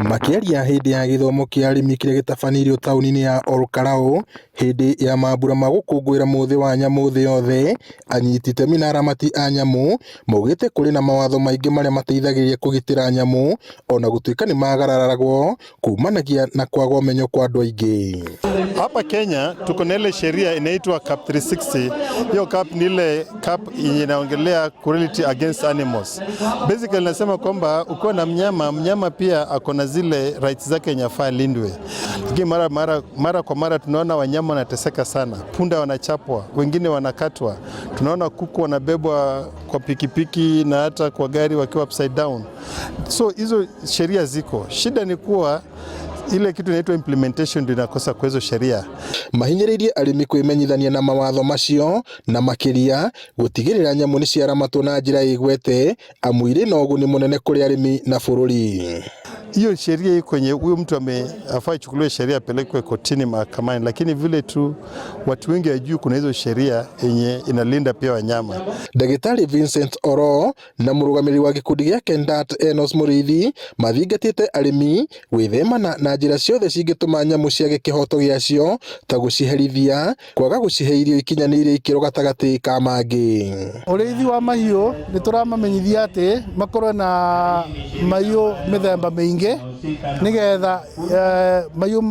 Makĩaria hĩndĩ ya gĩthomo kĩa arĩmi kĩrĩa gĩtabanirio taũni-inĩ ya Olkalau hĩndĩ ya mambura ma gũkũngũĩra mũthĩ wa nyamũ thĩ yothe, anyiti itemi na aramati a nyamũ maugĩte kũrĩ na mawatho maingĩ marĩa mateithagĩrĩria kũgitĩra nyamũ ona gũtuĩka nĩ magararagwo kumanagia na kwaga ũmenyo kwa andũ aingĩ. Hapa Kenya tuko na ile sheria inaitwa CAP 360. Hiyo CAP ni ile CAP inaongelea cruelty against animals. Basically nasema kwamba ukiwa na mnyama pia ako na zile rights zake nyafaa lindwe. Lakini mara kwa mara tunaona wanyama wanateseka sana. Punda wanachapwa, wengine wanakatwa. Tunaona kuku wanabebwa kwa pikipiki na hata kwa gari wakiwa upside down. So hizo sheria ziko. Shida ni kuwa ile kitu inaitwa implementation ndio inakosa kwa hizo sheria. Mahinyĩrĩirie arĩmi kwĩmenyithania na mawatho macio na makĩria gũtigĩrĩra nyamũ nĩ ciaramatwo na njĩra ĩgwete amu irĩ na ũguni mũnene kũrĩ arĩmi na bũrũri. Hiyo sheria iko kwenye huyo mtu afaa ichukuliwe sheria apelekwe kotini mahakamani, lakini vile tu watu wengi hawajui kuna hizo sheria yenye inalinda pia wanyama. Ndagĩtarĩ Vincent Oro na mũrũgamĩrĩri wa gĩkundi gĩa Kendat Enos Mũrĩithi mathingatĩte arĩmi gwĩthemana na njĩra ciothe cingĩtũma nyamũ ciage kĩhoto gĩacio ta gũciherithia, kwaga gũcihe irio ikinyanĩire ikĩro gatagatĩ ka mangĩ. Ũrĩithi wa mahiũ nĩ tũramamenyithia atĩ makorwo na mahiũ mĩthemba mĩingĩ nigetha mahiũ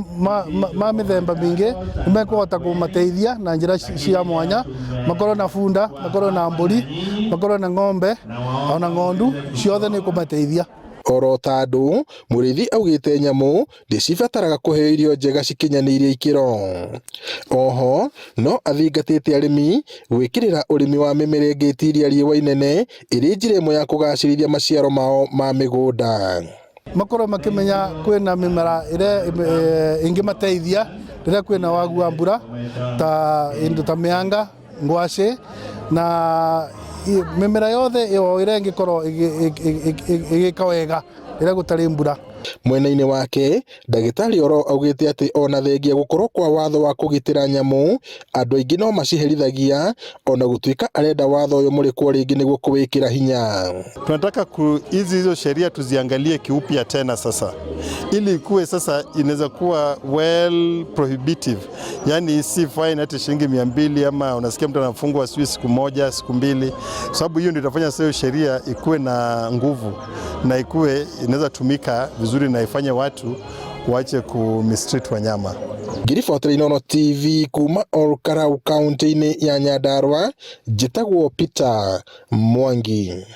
ma mĩthemba mĩingĩ nĩmekũhota kũmateithia na njĩra cia mwanya, makorwo na bunda, makorwo na mbũri, makorwo na ng'ombe ona ng'ondu, ciothe nĩ kũmateithia. Oro ta andũ, Mũrĩithi augĩte nyamũ ndĩcibataraga kũheo irio njega cikinyanĩirie ikĩro. Oho no athingatĩte arĩmi gwĩkĩrĩra ũrĩmi wa mĩmera ĩngĩtiria riũa inene ĩrĩ njĩra ĩmwe ya kũgacĩrithia maciaro mao ma mĩgũnda. Makorwo makĩmenya kwĩna mĩmera ĩrĩa ĩngĩmateithia rĩrĩa kwĩna wagi wa mbura ta indo ta mĩanga, ngwacĩ na mĩmera yothe ĩrĩa ĩngĩkorwo ĩgĩka wega rĩrĩa gũtarĩ mbura. Mwena-inĩ wake, Ndagĩtarĩ Oro augĩte atĩ ona thengia gũkorwo kwa watho wa kũgitĩra nyamũ, andũ aingĩ no maciherithagia ona gũtuĩka arenda watho ũyũ mũrĩkwo rĩngĩ nĩguo kũwĩkĩra hinya. Tunataka hizo sheria tuziangalie kiupya tena sasa, ili ikuwe sasa inaweza kuwa well prohibitive, yani si fine hata shilingi 200 ama unasikia mtu anafungwa siku moja siku mbili, sababu hiyo ndio itafanya sasa sheria ikuwe na nguvu na ikuwe inaweza tumika vizuri na ifanye watu waache kumistreat wanyama. Ngĩribotera Inooro TV kuma Olkalau kaunti-inĩ ya Nyandarua, njĩtagwo Peter Mwangi.